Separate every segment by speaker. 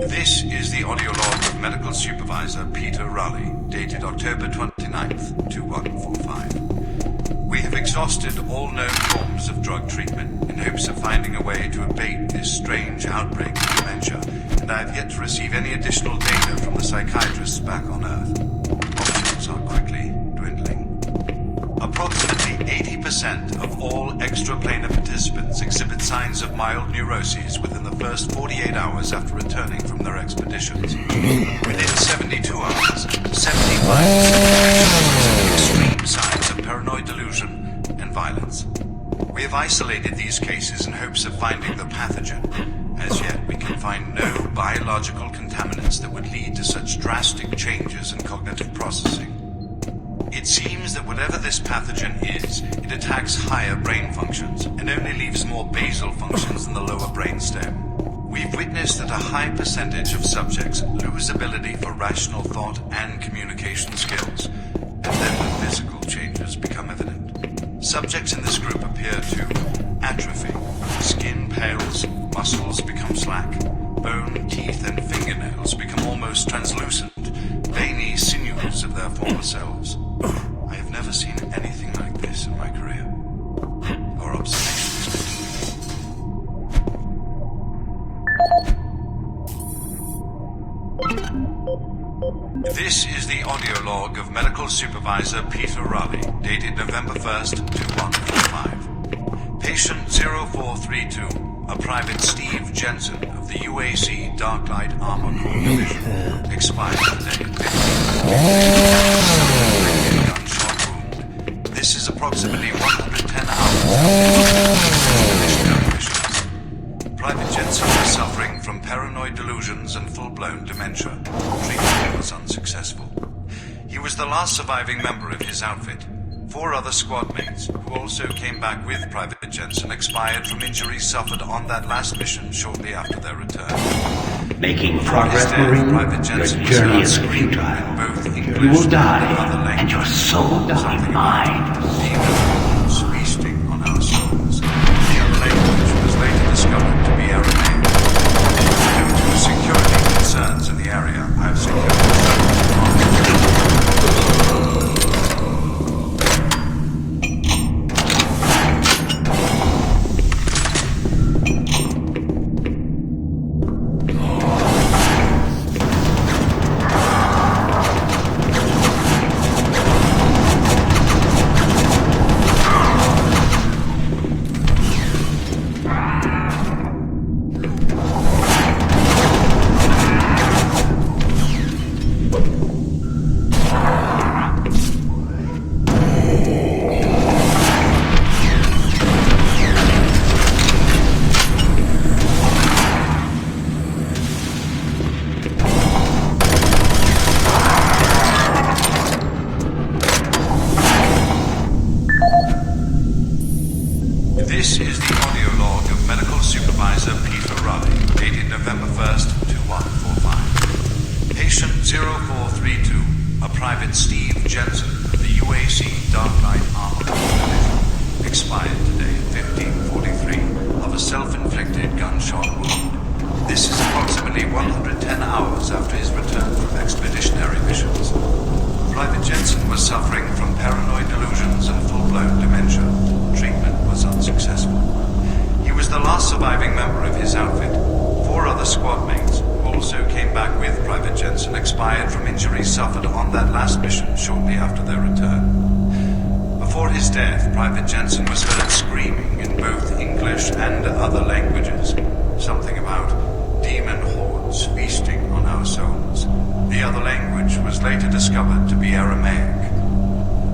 Speaker 1: This is the audio log of Medical Supervisor Peter Raleigh, dated October 29th, 2145. We have exhausted all known forms of drug treatment in hopes of finding a way to abate this strange outbreak of dementia, and I have yet to receive any additional data from the psychiatrists back on Earth. Options are quickly dwindling. Approximately 80% of all extraplanar participants exhibit signs of mild neuroses within the first 48 hours after returning from their expeditions. Within 72 hours, 75% exhibit extreme signs of paranoid delusion and violence. We have isolated these cases in hopes of finding the pathogen. As yet, we can find no biological contaminants that would lead to such drastic changes in cognitive processing. It seems that whatever this pathogen is, it attacks higher brain functions and only leaves more basal functions in the lower brainstem. We've witnessed that a high percentage of subjects lose ability for rational thought and communication skills, and then the physical changes become evident. Subjects in this group appear to atrophy. Skin pales, muscles become slack, bone, teeth, and fingernails become almost translucent, veiny sinews of their former selves. I have never seen anything like this in my career. Your observations continue. This is the audio log of Medical Supervisor Peter Raleigh, dated November 1st, 2145. Patient 0432, a Private Steve Jensen of the UAC Dark Light Armor Corps Division, expired today at 15. Gunshot wound. This is approximately 110 hours. Private Jensen was suffering from paranoid delusions and full-blown dementia. Treatment was unsuccessful. He was the last surviving member of his outfit. 4 other squad mates, who also came back with Private Jensen, expired from injuries suffered on that last mission shortly after their return.
Speaker 2: Making progress, Marine. Your journey is futile. You will die, and your soul will be mine.
Speaker 1: Demons feasting on our souls. The other language was later discovered to be Aramaic. Due to security concerns in the area, I have secured This is the audio log of Medical Supervisor Peter Raleigh, dated November 1st, 2145. Patient 0432, a Private Steve Jensen of the UAC Dark Light Armor Corps Division, expired today at 15:43 of a self-inflicted gunshot wound. This is approximately 110 hours after his return from expeditionary missions. Private Jensen was suffering from paranoid delusions and full-blown dementia. Treatment was unsuccessful. He was the last surviving member of his outfit. 4 other squad mates, who also came back with Private Jensen, expired from injuries suffered on that last mission shortly after their return. Before his death, Private Jensen was heard screaming in both English and other languages. Something about demon hordes feasting on our souls. The other language was later discovered to be Aramaic.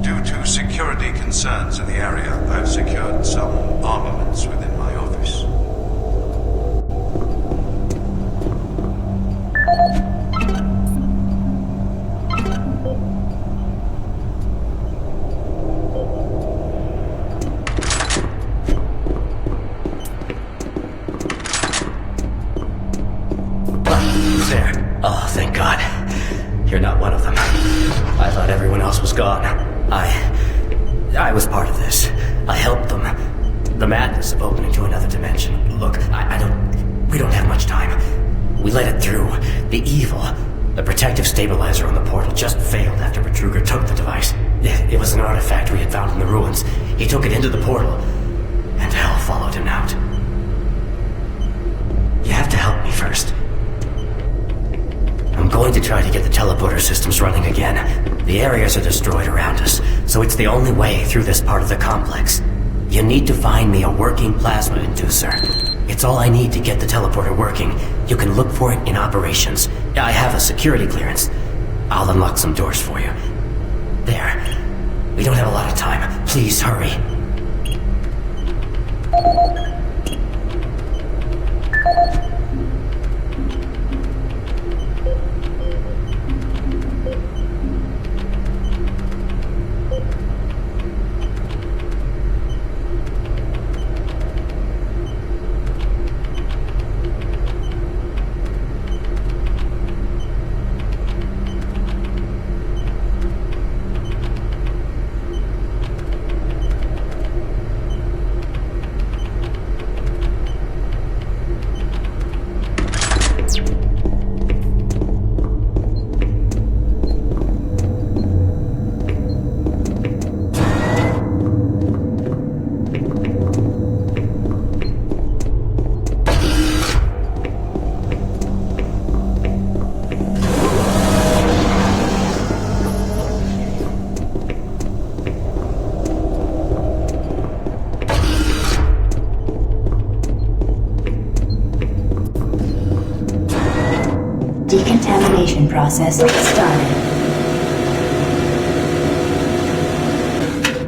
Speaker 1: Due to security concerns in the area, I've secured some armaments within my office.
Speaker 2: There. Oh, thank God.
Speaker 3: You're not one of them. I thought everyone else was gone. I was part of this. I helped them. The madness of opening to another dimension. Look, we don't have much time. We let it through. The evil, the protective stabilizer on the portal just failed after Betruger took the device. It was an artifact we had found in the ruins. He took it into the portal, and hell followed him out. You have to help me first. I'm going to try to get the teleporter systems running again. The areas are destroyed around us, so it's the only way through this part of the complex. You need to find me a working plasma inducer. It's all I need to get the teleporter working. You can look for it in operations. I have a security clearance. I'll unlock some doors for you. There. We don't have a lot of time. Please hurry.
Speaker 4: Decontamination process started.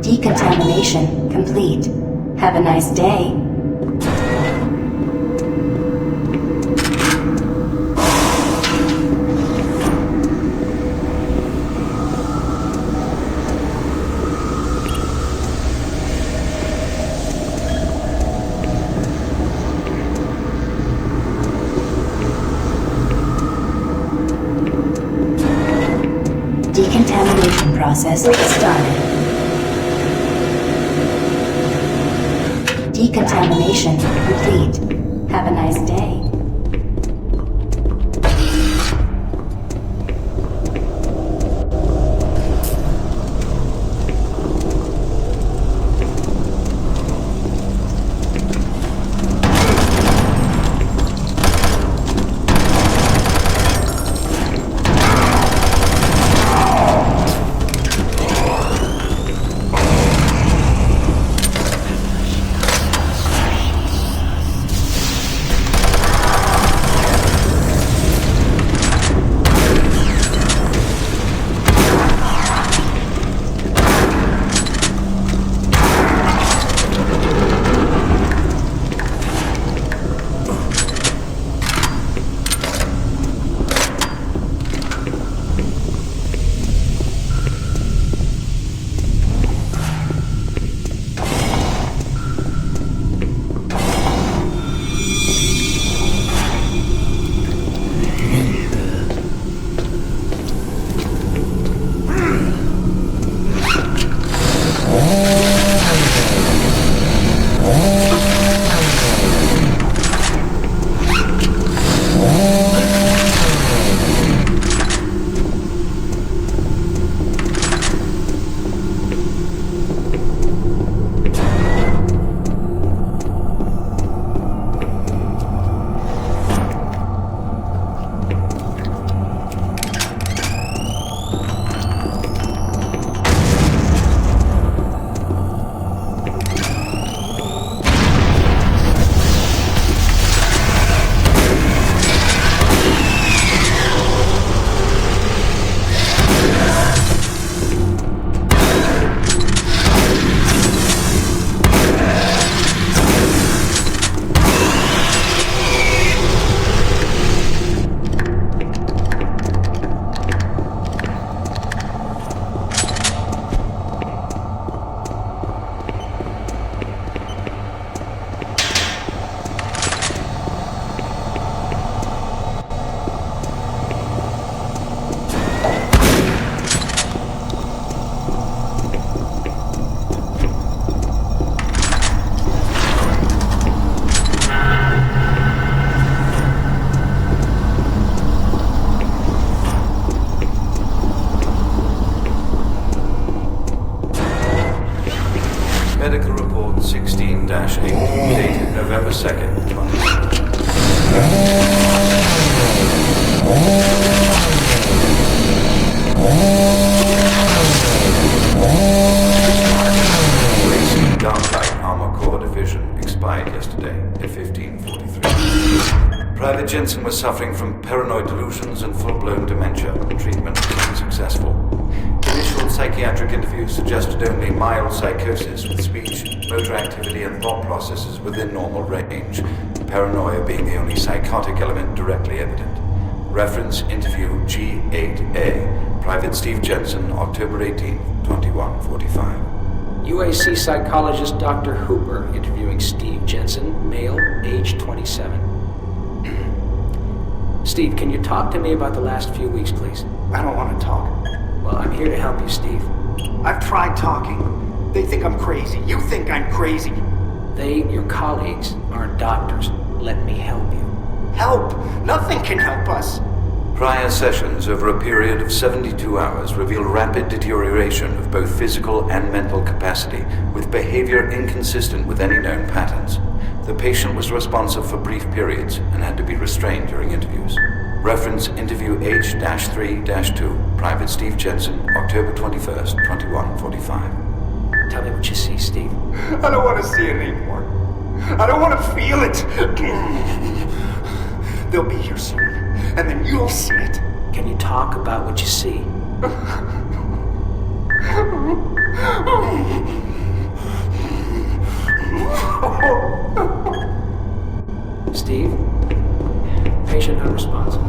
Speaker 4: Decontamination complete. Have a nice day. Decontamination process started. Decontamination complete. Have a nice day.
Speaker 5: dementia. Treatment was unsuccessful. Initial psychiatric interviews suggested only mild psychosis with speech, motor activity, and thought processes within normal range, paranoia being the only psychotic element directly evident. Reference interview G8A, Private Steve Jensen, October 18, 2145.
Speaker 6: UAC psychologist Dr. Hooper interviewing Steve Jensen, male, age 27. Steve, can you talk to me about the last few weeks, please?
Speaker 7: I don't want to talk.
Speaker 6: Well, I'm here to help you, Steve.
Speaker 7: I've tried talking. They think I'm crazy. You think I'm crazy.
Speaker 6: They, your colleagues, aren't doctors. Let me help you.
Speaker 7: Help! Nothing can help us.
Speaker 5: Prior sessions over a period of 72 hours reveal rapid deterioration of both physical and mental capacity, with behavior inconsistent with any known patterns. The patient was responsive for brief periods and had to be restrained during interviews. Reference interview H-3-2, Private Steve Jensen, October 21st, 2145.
Speaker 6: Tell me what you see, Steve.
Speaker 7: I don't want to see it anymore. I don't want to feel it. They'll be here soon, and then you'll see it.
Speaker 6: Can you talk about what you see? Steve? Patient unresponsive.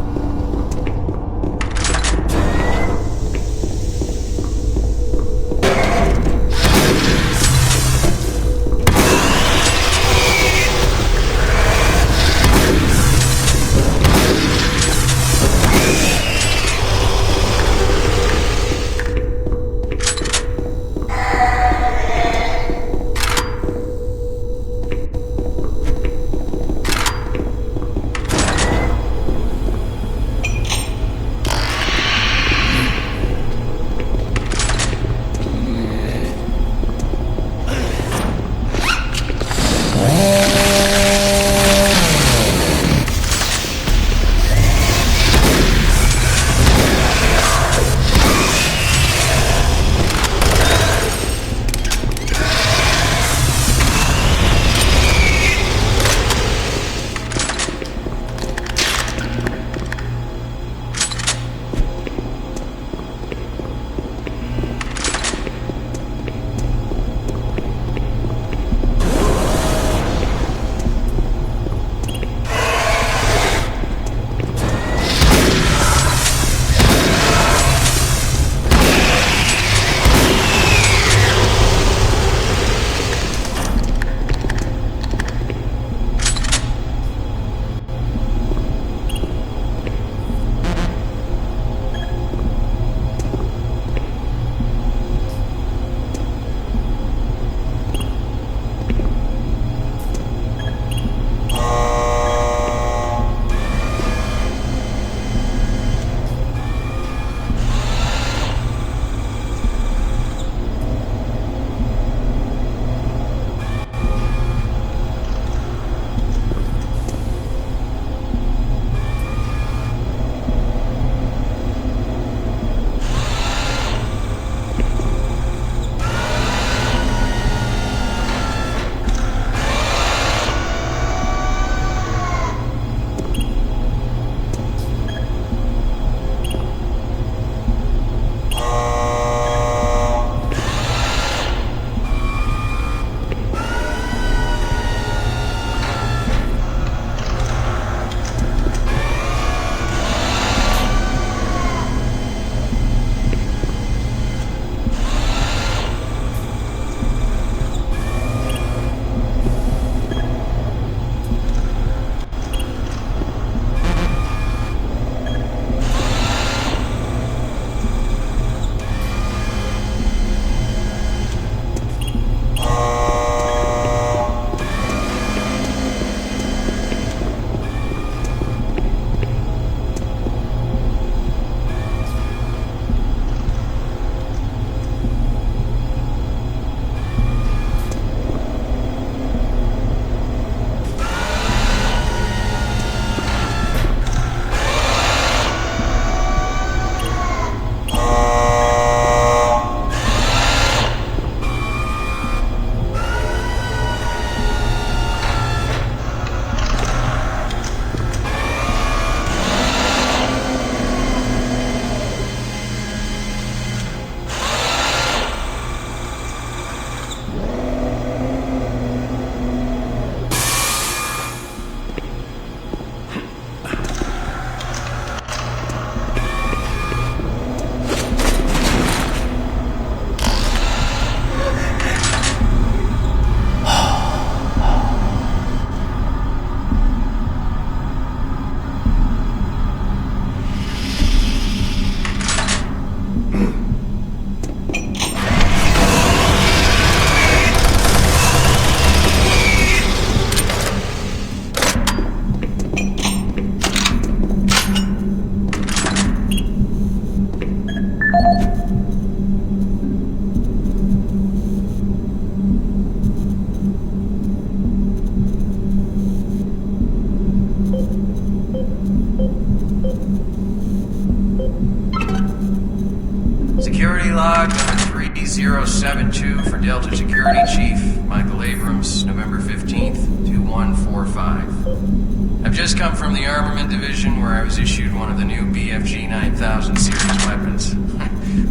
Speaker 8: Security log number 3072 for Delta Security Chief Michael Abrams, November 15th, 2145. I've just come from the Armament Division where I was issued one of the new BFG 9000 series weapons.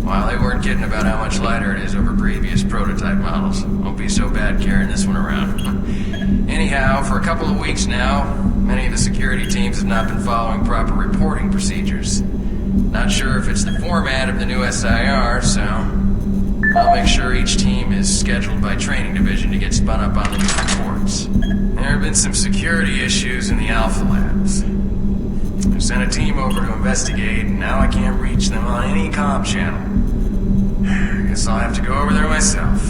Speaker 8: Well, they weren't kidding about how much lighter it is over previous prototype models. Won't be so bad carrying this one around. Anyhow, for a couple of weeks now, many of the security teams have not been following proper reporting procedures. Not sure if it's the format of the new SIR, so I'll make sure each team is scheduled by training division to get spun up on the new reports. There have been some security issues in the Alpha Labs. I sent a team over to investigate, and now I can't reach them on any comm channel. I guess I'll have to go over there myself.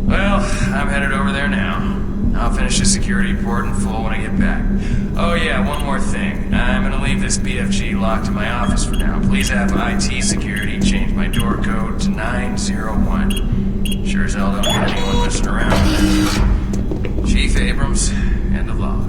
Speaker 8: Well, I'm headed over there now. I'll finish the security report in full when I get back. Oh yeah, one more thing. I'm gonna leave this BFG locked in my office for now. Please have IT security change my door code to 901. Sure as hell don't get anyone messing around with it. Chief Abrams, end of log.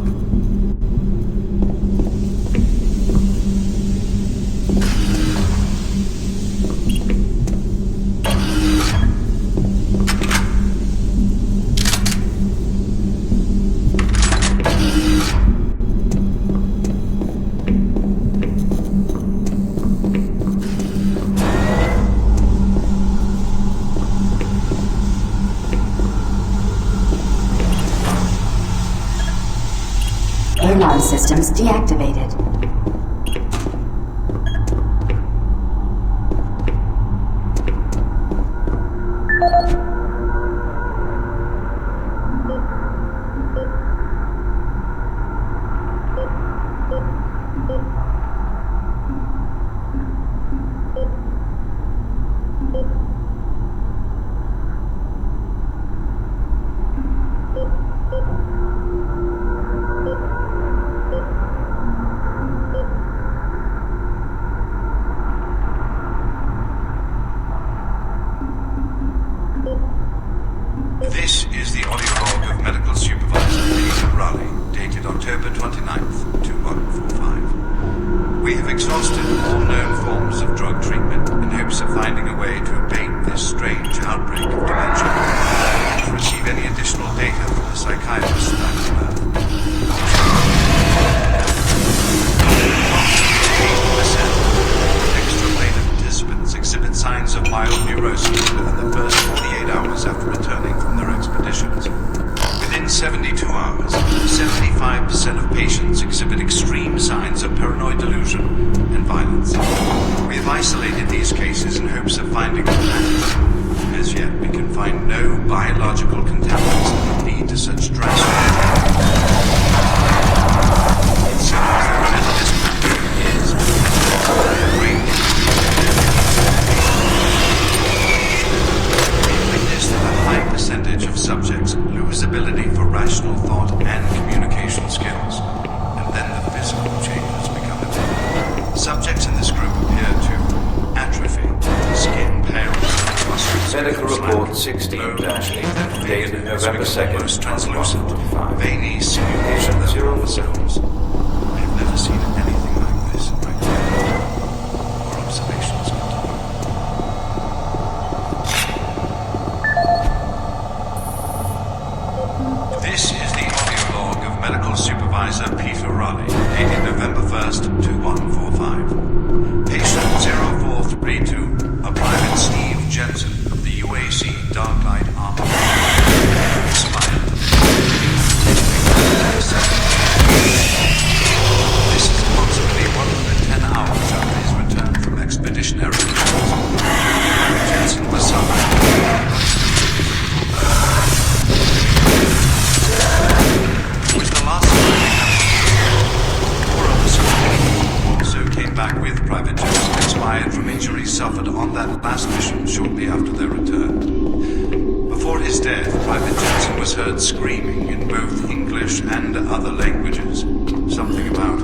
Speaker 4: Alarm systems deactivated.
Speaker 1: This is the audio log of Medical Supervisor Peter Raleigh, dated October 29th, 2145. We have exhausted all known forms of drug treatment in hopes of finding a way to abate this strange outbreak of dementia and to receive any additional data from the psychiatrist back on Earth. 80% extra-planar participants exhibit signs of mild neurosis within the first 48 hours after returning from their expeditions. Within 72 hours, 75% of patients exhibit extreme signs of paranoid delusion and violence. We have isolated these cases in hopes of finding a pattern. As yet, we can find no biological contaminants that would lead to such drastic It seems that whatever this pattern is, that a high percentage of subjects lose ability for rational thought and communication skills, and then the physical changes become evident. Subjects in this group appear to atrophy, skin pale, muscles
Speaker 5: Medical report 16-8, dated November 2nd,
Speaker 1: translucent,
Speaker 5: 2025.
Speaker 1: veiny simulation of their chromosomes. I have never seen anything like this in my career. Our observations continue. This is the audio log of Medical Supervisor Peter Raleigh, dated November 1st, 2145. Patient 0432, a Private Steve Jensen of the UAC Darklight Armor. Expired. This is approximately 110 hours after his return from expeditionary missions. Jensen was suffering. Was the last time four others also came back with Private Jensen expired from injuries suffered on that last mission shortly after their return. Before his death, Private Jensen was heard screaming in both English and other languages, something about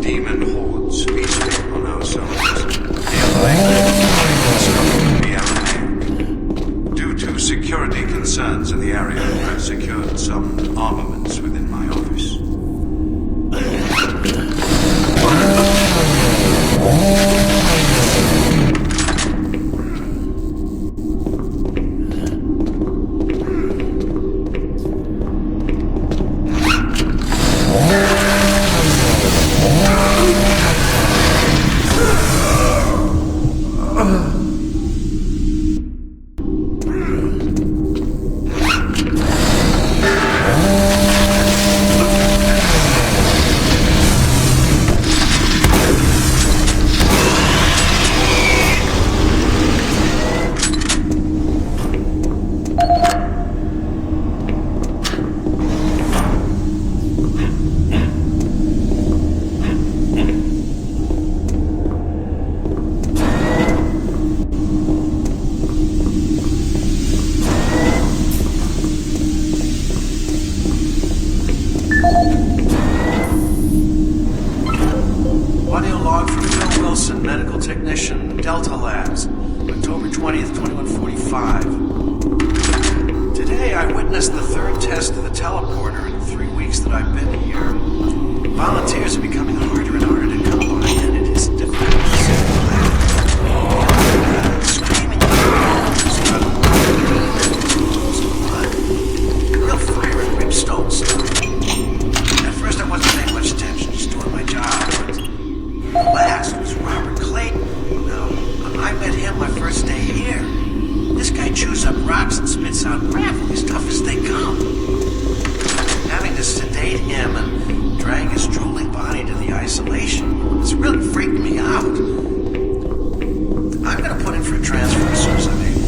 Speaker 1: demon hordes feasting on our soldiers. The other language was probably Aramaic. Due to security concerns in the area, I've secured some armaments within my office.
Speaker 9: Ignition, Delta Labs, October 20th, 2145. Today I witnessed the third test of the teleporter in the 3 weeks that I've been here. Volunteers are becoming harder and harder to come by, and it is difficult to sit and laugh. Screaming blood. Real fire and brimstone stuff. At first I wasn't paying much attention, just doing my job, but the last was Robert Clayton. Now, I met him my first day here. This guy chews up rocks and spits out gravel as tough as they come. Having to sedate him and drag his drooling body to the isolation, it's really freaked me out. I'm gonna put in for a transfer as soon as I'm able.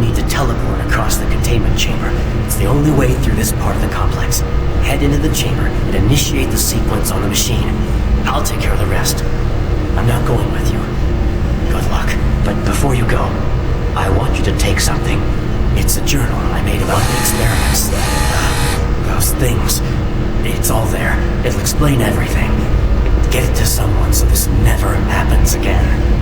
Speaker 3: need to teleport across the containment chamber. It's the only way through this part of the complex. Head into the chamber and initiate the sequence on the machine. I'll take care of the rest. I'm not going with you. Good luck. But before you go, I want you to take something. It's a journal I made about the experiments. Those things. It's all there. It'll explain everything. Get it to someone so this never happens again.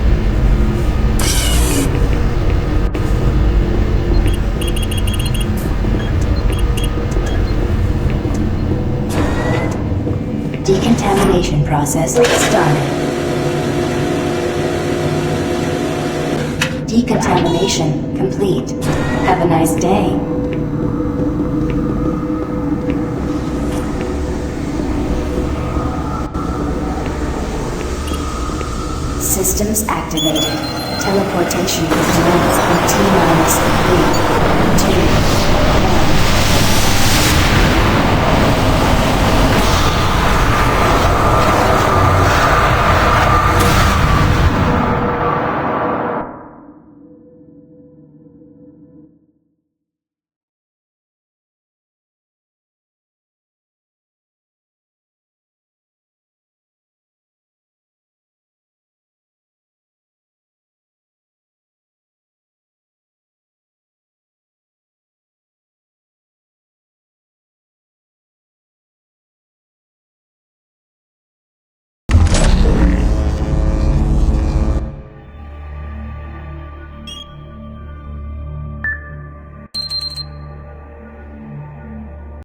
Speaker 4: Decontamination process started. Decontamination complete. Have a nice day. Systems activated. Teleportation will commence in T-minus